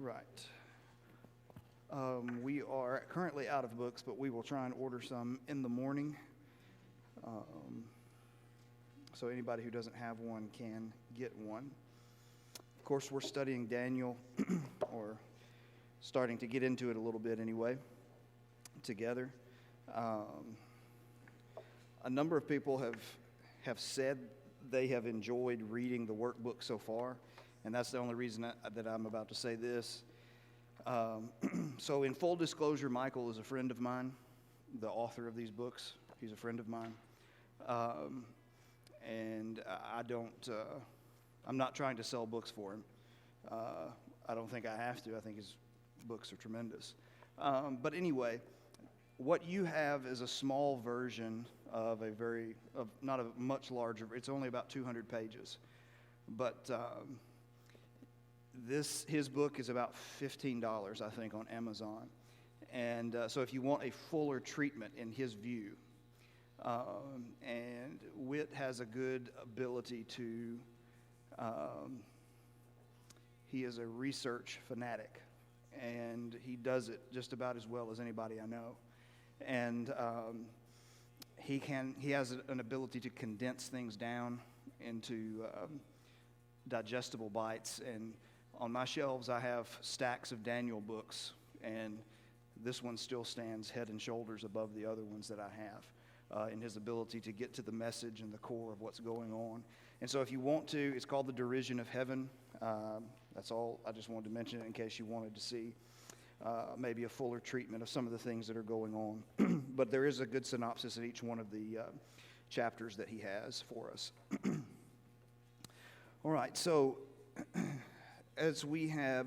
Right. We are currently out of books, but we will try and order some in the morning. So anybody who doesn't have one can get one. Of course, we're studying Daniel, or starting to get into it a little bit anyway, together. A number of people have said they have enjoyed reading the workbook so far, and that's the only reason that I'm about to say this. So in full disclosure, Michael is a friend of mine, the author of these books. He's a friend of mine. And I'm not trying to sell books for him. I don't think I have to. I think his books are tremendous. But anyway, what you have is a small version of not a much larger, it's only about 200 pages. But his book is about $15, I think, on Amazon. And so if you want a fuller treatment in his view, and Whit has a good ability to, he is a research fanatic, and he does it just about as well as anybody I know. And he has an ability to condense things down into digestible bites. And on my shelves, I have stacks of Daniel books, and this one still stands head and shoulders above the other ones that I have in his ability to get to the message and the core of what's going on. And so if you want to, it's called The Derision of Heaven. That's all. I just wanted to mention it in case you wanted to see maybe a fuller treatment of some of the things that are going on. But there is a good synopsis in each one of the chapters that he has for us. All right, so as we have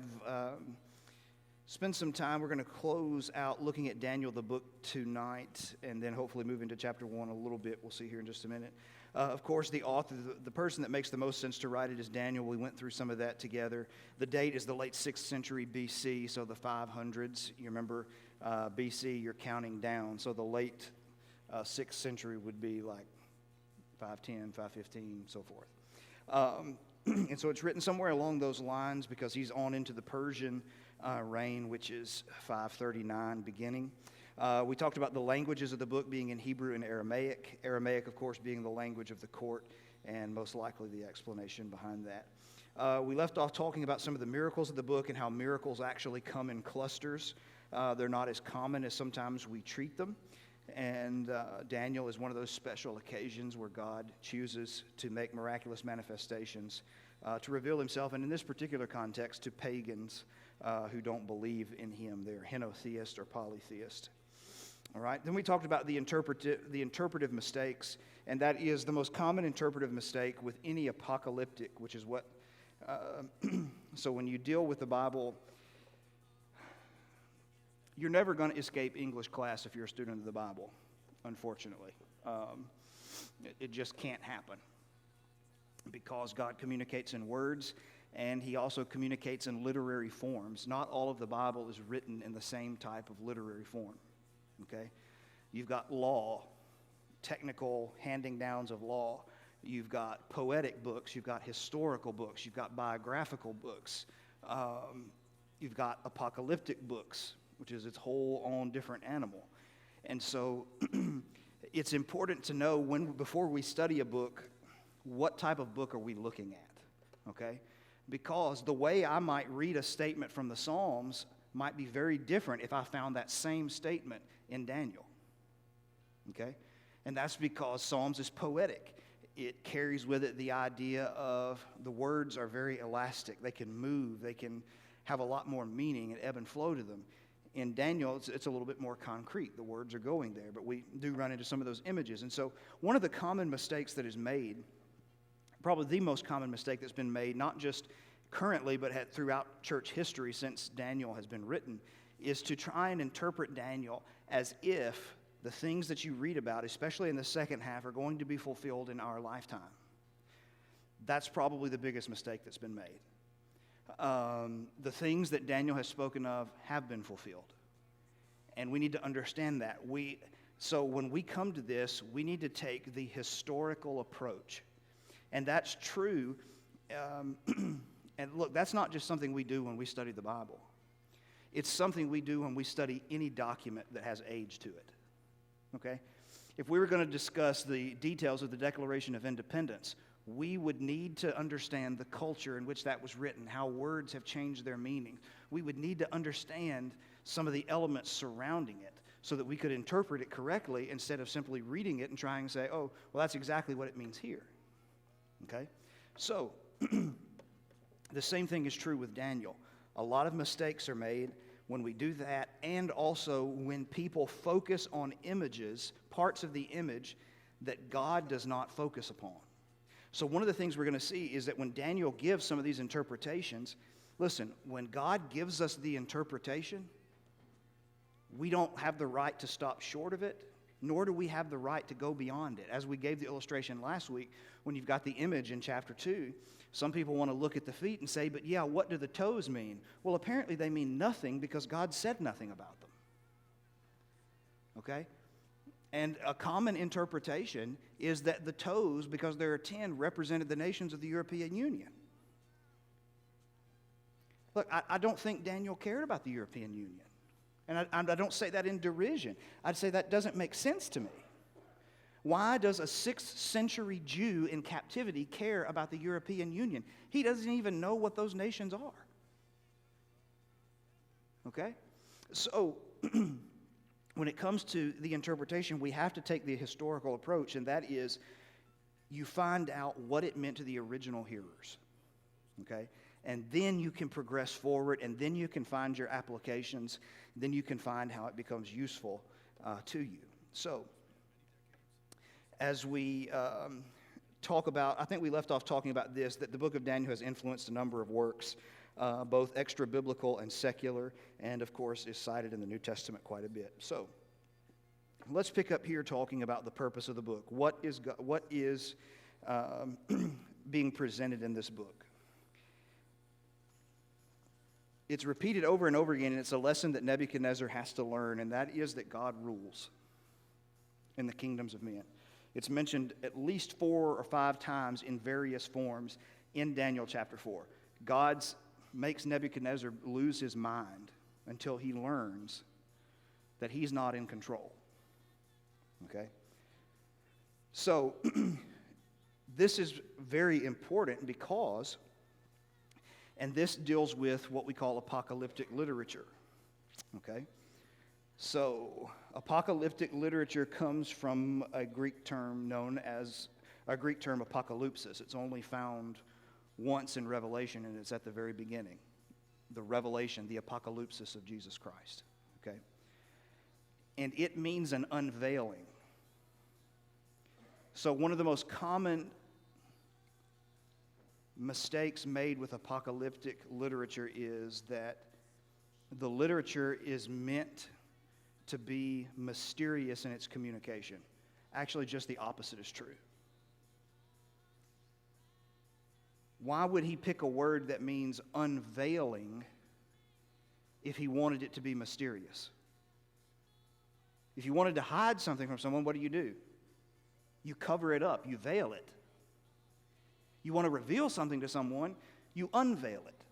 spent some time, we're going to close out looking at Daniel, the book, tonight, and then hopefully move into chapter 1 a little bit. We'll see here in just a minute. Of course, the author, the person that makes the most sense to write it is Daniel. We went through some of that together. The date is the late 6th century BC, so the 500s. You remember BC, you're counting down. So the late 6th century would be like 510, 515, so forth. And so it's written somewhere along those lines because he's on into the Persian reign, which is 539 beginning. We talked about the languages of the book being in Hebrew and Aramaic. Aramaic, of course, being the language of the court, and most likely the explanation behind that. We left off talking about some of the miracles of the book and how miracles actually come in clusters. They're not as common as sometimes we treat them. And Daniel is one of those special occasions where God chooses to make miraculous manifestations to reveal himself, and in this particular context, to pagans who don't believe in him. They're henotheist or polytheist. All right. Then we talked about the interpretive mistakes, and that is the most common interpretive mistake with any apocalyptic, which is what. So when you deal with the Bible, you're never going to escape English class if you're a student of the Bible, unfortunately. It just can't happen because God communicates in words, and he also communicates in literary forms. Not all of the Bible is written in the same type of literary form. Okay? You've got law, technical handing downs of law. You've got poetic books. You've got historical books. You've got biographical books. You've got apocalyptic books, which is its whole own different animal. And so it's important to know before we study a book, what type of book are we looking at, okay? Because the way I might read a statement from the Psalms might be very different if I found that same statement in Daniel, okay? And that's because Psalms is poetic. It carries with it the idea of the words are very elastic. They can move. They can have a lot more meaning and ebb and flow to them. In Daniel, it's a little bit more concrete. The words are going there, but we do run into some of those images. And so one of the common mistakes that is made, probably the most common mistake that's been made, not just currently, but throughout church history since Daniel has been written, is to try and interpret Daniel as if the things that you read about, especially in the second half, are going to be fulfilled in our lifetime. That's probably the biggest mistake that's been made. The things that Daniel has spoken of have been fulfilled. And we need to understand that. So when we come to this, we need to take the historical approach. And that's true. And look, that's not just something we do when we study the Bible. It's something we do when we study any document that has age to it. Okay? If we were going to discuss the details of the Declaration of Independence, we would need to understand the culture in which that was written, how words have changed their meaning. We would need to understand some of the elements surrounding it so that we could interpret it correctly instead of simply reading it and trying to say, oh, well, that's exactly what it means here. Okay? So, the same thing is true with Daniel. A lot of mistakes are made when we do that, and also when people focus on images, parts of the image that God does not focus upon. So one of the things we're going to see is that when Daniel gives some of these interpretations, listen, when God gives us the interpretation, we don't have the right to stop short of it, nor do we have the right to go beyond it. As we gave the illustration last week, when you've got the image in chapter 2, some people want to look at the feet and say, but yeah, what do the toes mean? Well, apparently they mean nothing because God said nothing about them. Okay? And a common interpretation is that the toes, because there are 10, represented the nations of the European Union. Look, I don't think Daniel cared about the European Union. And I don't say that in derision. I'd say that doesn't make sense to me. Why does a 6th century Jew in captivity care about the European Union? He doesn't even know what those nations are. Okay? So, when it comes to the interpretation, we have to take the historical approach, and that is you find out what it meant to the original hearers. Okay? And then you can progress forward, and then you can find your applications, then you can find how it becomes useful to you. So, as we talk about, I think we left off talking about this, that the book of Daniel has influenced a number of works, both extra-biblical and secular, and of course is cited in the New Testament quite a bit. So, let's pick up here talking about the purpose of the book. What is being presented in this book? It's repeated over and over again, and it's a lesson that Nebuchadnezzar has to learn, and that is that God rules in the kingdoms of men. It's mentioned at least 4 or 5 times in various forms in Daniel chapter 4. God makes Nebuchadnezzar lose his mind until he learns that he's not in control. Okay? So, this is very important because, and this deals with what we call apocalyptic literature. Okay? So, apocalyptic literature comes from a Greek term known as, a Greek term apocalypsis. It's only found once in Revelation, and it's at the very beginning. The revelation, the apocalypsis of Jesus Christ. Okay? And it means an unveiling. So one of the most common mistakes made with apocalyptic literature is that the literature is meant to be mysterious in its communication. Actually, just the opposite is true. Why would he pick a word that means unveiling if he wanted it to be mysterious? If you wanted to hide something from someone, what do? You cover it up, you veil it. You want to reveal something to someone, you unveil it.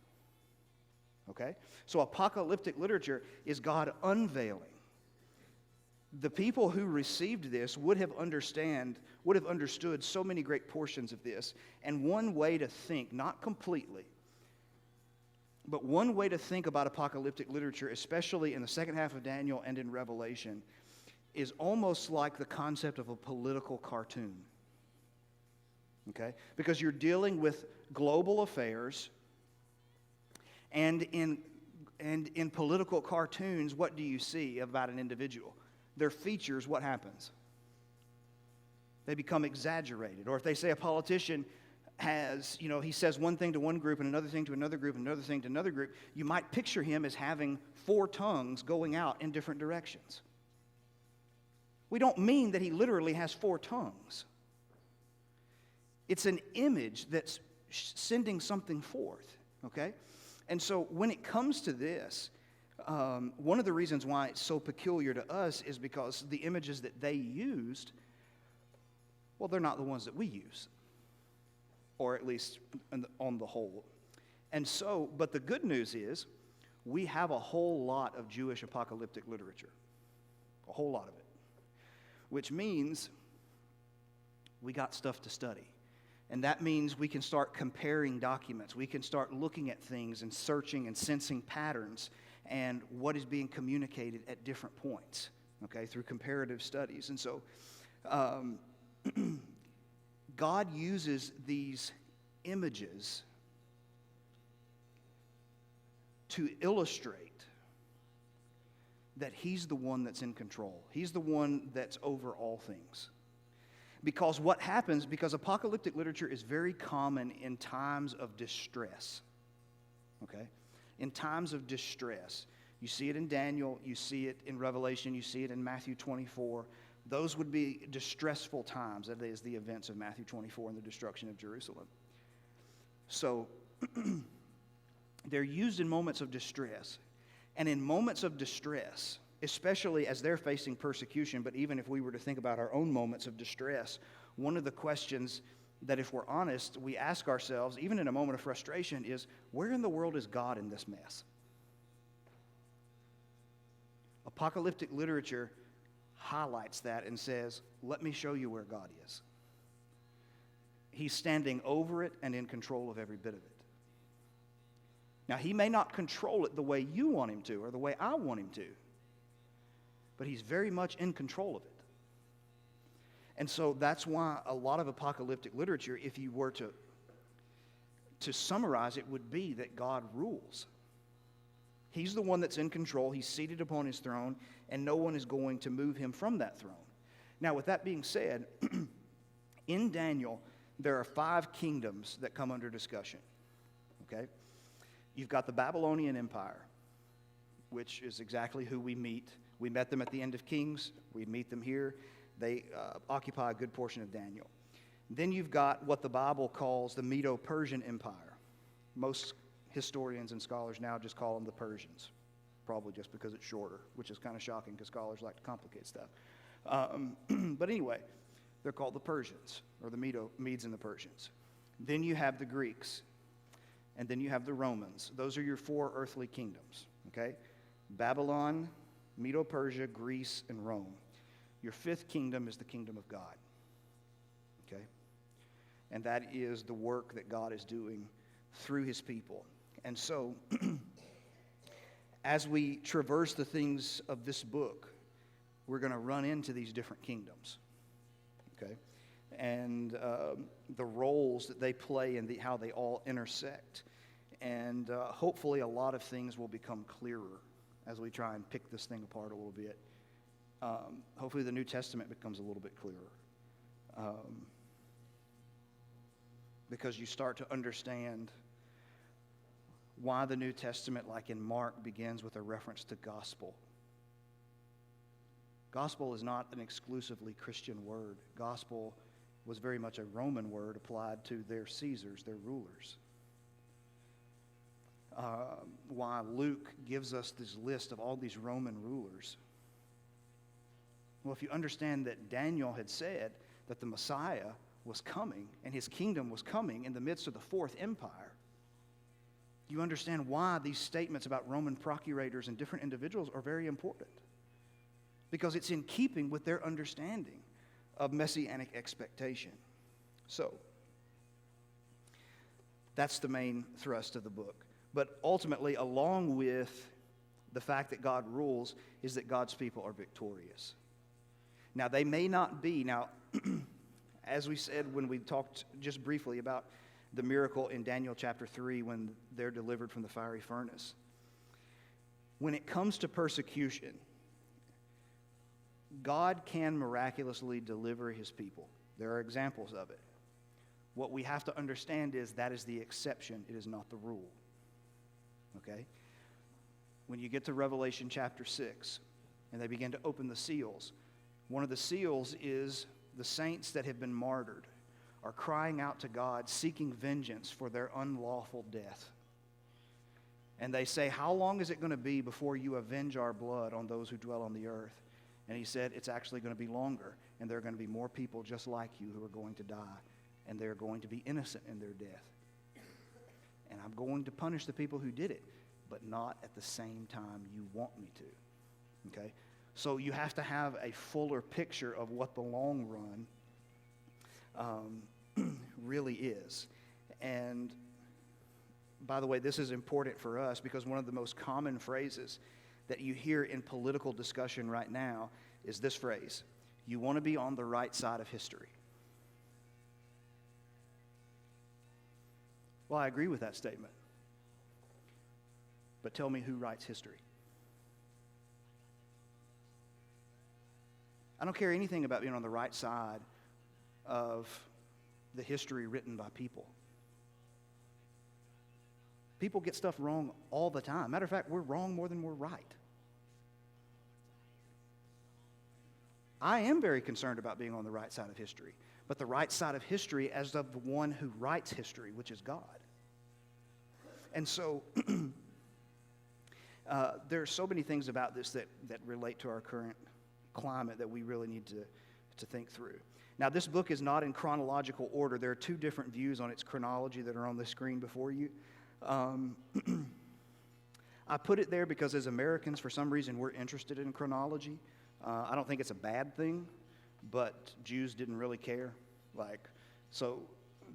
Okay? So apocalyptic literature is God unveiling. The people who received this would have understood so many great portions of this. And one way to think, not completely, but one way to think about apocalyptic literature, especially in the second half of Daniel and in Revelation, is almost like the concept of a political cartoon. Okay? Because you're dealing with global affairs, and in political cartoons, what do you see about an individual? Their features, what happens? They become exaggerated. Or if they say a politician has, he says one thing to one group and another thing to another group and another thing to another group, you might picture him as having 4 tongues going out in different directions. We don't mean that he literally has 4 tongues. It's an image that's sending something forth, okay? And so when it comes to this, one of the reasons why it's so peculiar to us is because the images that they used, well, they're not the ones that we use, or at least on the whole. And so, but the good news is, we have a whole lot of Jewish apocalyptic literature, a whole lot of it, which means we got stuff to study. And that means we can start comparing documents. We can start looking at things and searching and sensing patterns and what is being communicated at different points, okay, through comparative studies. And so God uses these images to illustrate that He's the one that's in control. He's the one that's over all things. Because what happens, because apocalyptic literature is very common in times of distress, okay? In times of distress. You see it in Daniel, you see it in Revelation, you see it in Matthew 24. Those would be distressful times. That is the events of Matthew 24 and the destruction of Jerusalem. So they're used in moments of distress. And in moments of distress, especially as they're facing persecution, but even if we were to think about our own moments of distress, one of the questions that, if we're honest, we ask ourselves, even in a moment of frustration, is, where in the world is God in this mess? Apocalyptic literature highlights that and says, let me show you where God is. He's standing over it and in control of every bit of it. Now, He may not control it the way you want Him to or the way I want Him to, but He's very much in control of it. And so that's why a lot of apocalyptic literature, if you were to summarize it, would be that God rules. He's the one that's in control. He's seated upon His throne, and no one is going to move Him from that throne. Now, with that being said, in Daniel, there are 5 kingdoms that come under discussion. Okay? You've got the Babylonian Empire, which is exactly who we meet. We met them at the end of Kings. We meet them here. They occupy a good portion of Daniel. Then you've got what the Bible calls the Medo-Persian Empire. Most historians and scholars now just call them the Persians, probably just because it's shorter, which is kind of shocking because scholars like to complicate stuff. But anyway, they're called the Persians, or the Medes and the Persians. Then you have the Greeks, and then you have the Romans. Those are your 4 earthly kingdoms, okay? Babylon, Medo-Persia, Greece, and Rome. Your 5th kingdom is the kingdom of God, okay? And that is the work that God is doing through His people. And so, as we traverse the things of this book, we're going to run into these different kingdoms, okay? And the roles that they play and how they all intersect. And hopefully a lot of things will become clearer as we try and pick this thing apart a little bit. Hopefully the New Testament becomes a little bit clearer. Because you start to understand why the New Testament, like in Mark, begins with a reference to gospel. Gospel is not an exclusively Christian word. Gospel was very much a Roman word applied to their Caesars, their rulers. Why Luke gives us this list of all these Roman rulers. Well, if you understand that Daniel had said that the Messiah was coming and His kingdom was coming in the midst of the 4th empire, you understand why these statements about Roman procurators and different individuals are very important. Because it's in keeping with their understanding of messianic expectation. So, that's the main thrust of the book. But ultimately, along with the fact that God rules, is that God's people are victorious. Now, they may not be. Now, as we said when we talked just briefly about the miracle in Daniel chapter 3 when they're delivered from the fiery furnace. When it comes to persecution, God can miraculously deliver His people. There are examples of it. What we have to understand is that is the exception, it is not the rule. Okay? When you get to Revelation chapter 6 and they begin to open the seals, one of the seals is the saints that have been martyred are crying out to God, seeking vengeance for their unlawful death. And they say, how long is it going to be before you avenge our blood on those who dwell on the earth? And He said, it's actually going to be longer, and there are going to be more people just like you who are going to die, and they're going to be innocent in their death. And I'm going to punish the people who did it. but not at the same time you want me to. Okay? So you have to have a fuller picture of what the long run really is. And by the way, this is important for us because one of the most common phrases that you hear in political discussion right now is this phrase: you want to be on the right side of history. Well, I agree with that statement. But tell me who writes history. I don't care anything about being on the right side of the history written by people. People get stuff wrong all the time. Matter of fact, we're wrong more than we're right. I am very concerned about being on the right side of history, but the right side of history as of the one who writes history, which is God. And so there are so many things about this that relate to our current climate that we really need to think through. Now, this book is not in chronological order. There are two different views on its chronology that are on the screen before you. I put it there because as Americans, for some reason, we're interested in chronology. I don't think it's a bad thing, but Jews didn't really care. So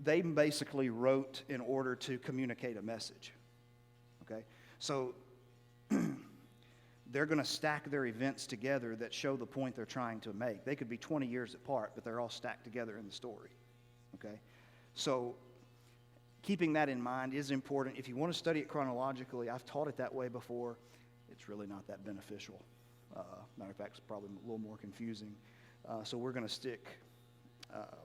they basically wrote in order to communicate a message. Okay? So they're going to stack their events together that show the point they're trying to make. They could be 20 years apart, but they're all stacked together in the story. Okay? So keeping that in mind is important. If you want to study it chronologically, I've taught it that way before. It's really not that beneficial. Matter of fact, it's probably a little more confusing. So we're going to stick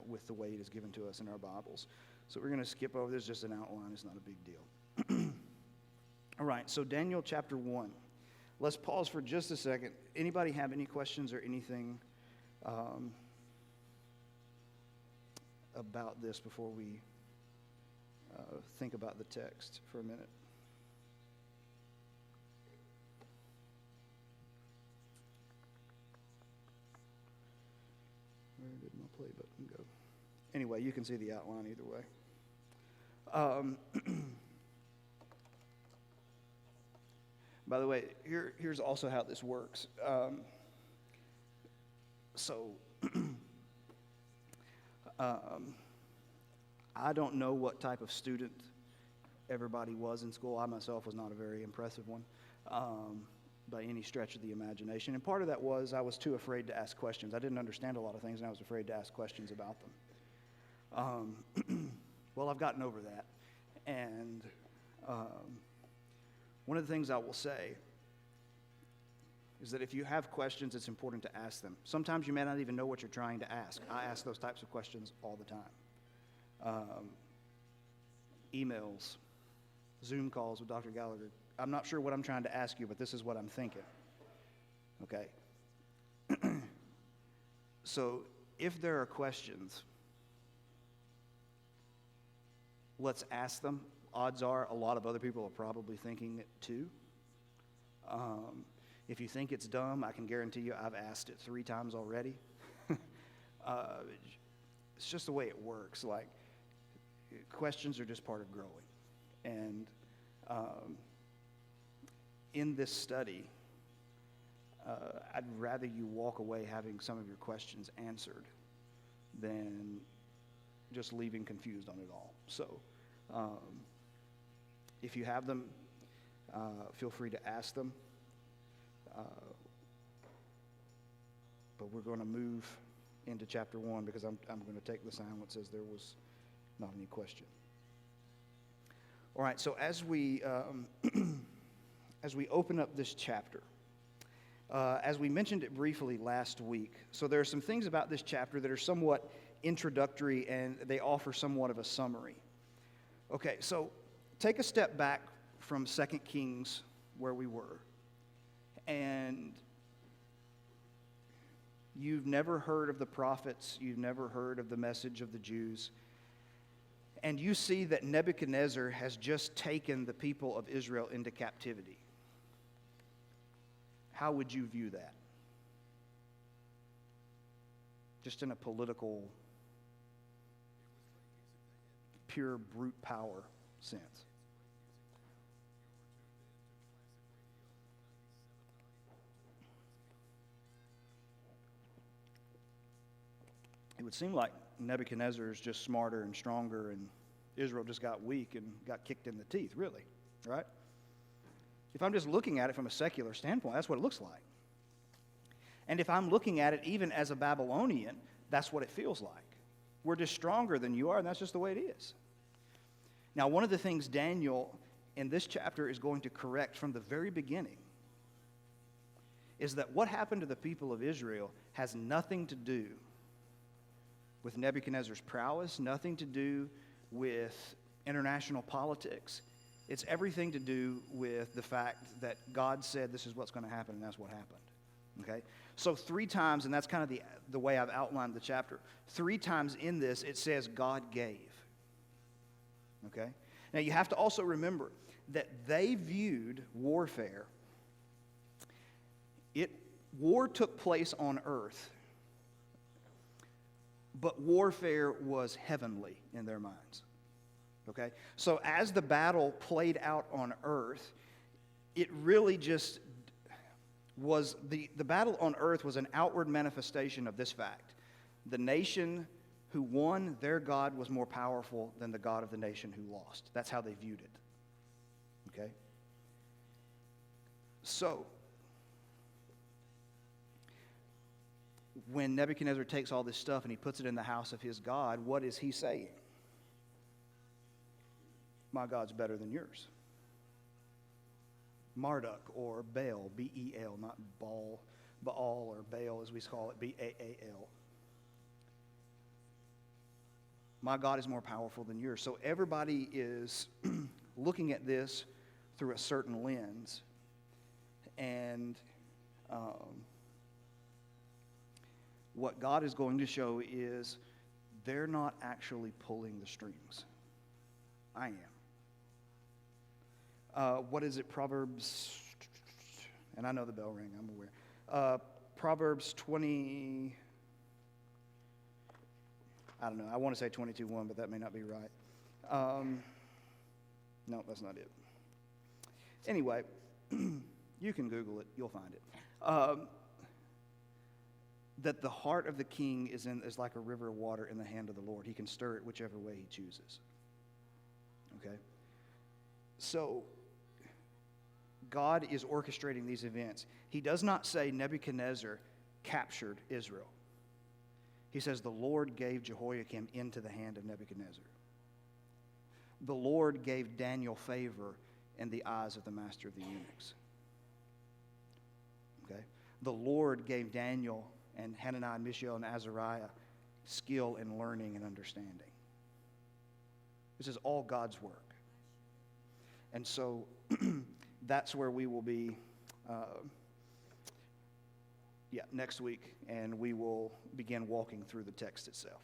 with the way it is given to us in our Bibles. So we're going to skip over this, just an outline. It's not a big deal. All right, so Daniel chapter 1. Let's pause for just a second. Anybody have any questions or anything about this before we think about the text for a minute? Where did my play button go? Anyway, you can see the outline either way. By the way, here's also how this works. I don't know what type of student everybody was in school. I myself was not a very impressive one by any stretch of the imagination. And part of that was I was too afraid to ask questions. I didn't understand a lot of things, and I was afraid to ask questions about them. Well, I've gotten over that. And one of the things I will say is that if you have questions, it's important to ask them. Sometimes you may not even know what you're trying to ask. I ask those types of questions all the time. Emails, Zoom calls with Dr. Gallagher. I'm not sure what I'm trying to ask you, but this is what I'm thinking. Okay? So if there are questions, let's ask them. Odds are a lot of other people are probably thinking it too. If you think it's dumb, I can guarantee you I've asked it 3 times already. It's just the way it works. Questions are just part of growing. And in this study, I'd rather you walk away having some of your questions answered than just leaving confused on it all. So if you have them, feel free to ask them. But we're going to move into chapter 1 because I'm going to take the silence as there was not any question. All right, so as we open up this chapter, as we mentioned it briefly last week, so there are some things about this chapter that are somewhat introductory and they offer somewhat of a summary. Okay, so take a step back from 2 Kings where we were, and you've never heard of the prophets, you've never heard of the message of the Jews, and you see that Nebuchadnezzar has just taken the people of Israel into captivity. How would you view that? Just in a political, pure brute power sense. it would seem like Nebuchadnezzar is just smarter and stronger, and Israel just got weak and got kicked in the teeth, really, right? If I'm just looking at it from a secular standpoint, that's what it looks like. And if I'm looking at it even as a Babylonian, that's what it feels like. We're just stronger than you are, and that's just the way it is. Now, one of the things Daniel in this chapter is going to correct from the very beginning is that what happened to the people of Israel has nothing to do with Nebuchadnezzar's prowess, nothing to do with international politics. It's everything to do with the fact that God said this is what's going to happen, and that's what happened. Okay? So 3 times, and that's kind of the way I've outlined the chapter, 3 times in this it says God gave. Okay? Now you have to also remember that they viewed warfare. War took place on earth, but warfare was heavenly in their minds. Okay? So as the battle played out on earth, it really just was, the battle on earth was an outward manifestation of this fact. The nation who won, their God was more powerful than the God of the nation who lost. That's how they viewed it. Okay? So, when Nebuchadnezzar takes all this stuff and he puts it in the house of his God, what is he saying? My God's better than yours. Marduk or Baal, B-E-L, not Baal or Baal as we call it, B-A-A-L. My God is more powerful than yours. So everybody is looking at this through a certain lens. And what God is going to show is they're not actually pulling the strings. I am. What is it? Proverbs, and I know the bell rang, I'm aware. Proverbs 20, I don't know, I want to say 22:1, but that may not be right. No, that's not it. Anyway, you can Google it, you'll find it. That the heart of the king is like a river of water in the hand of the Lord. He can stir it whichever way he chooses. Okay? So, God is orchestrating these events. He does not say Nebuchadnezzar captured Israel. He says the Lord gave Jehoiakim into the hand of Nebuchadnezzar. The Lord gave Daniel favor in the eyes of the master of the eunuchs. Okay? The Lord gave Daniel and Hananiah, Mishael, and Azariah skill in learning and understanding. This is all God's work. And so that's where we will be next week, and we will begin walking through the text itself.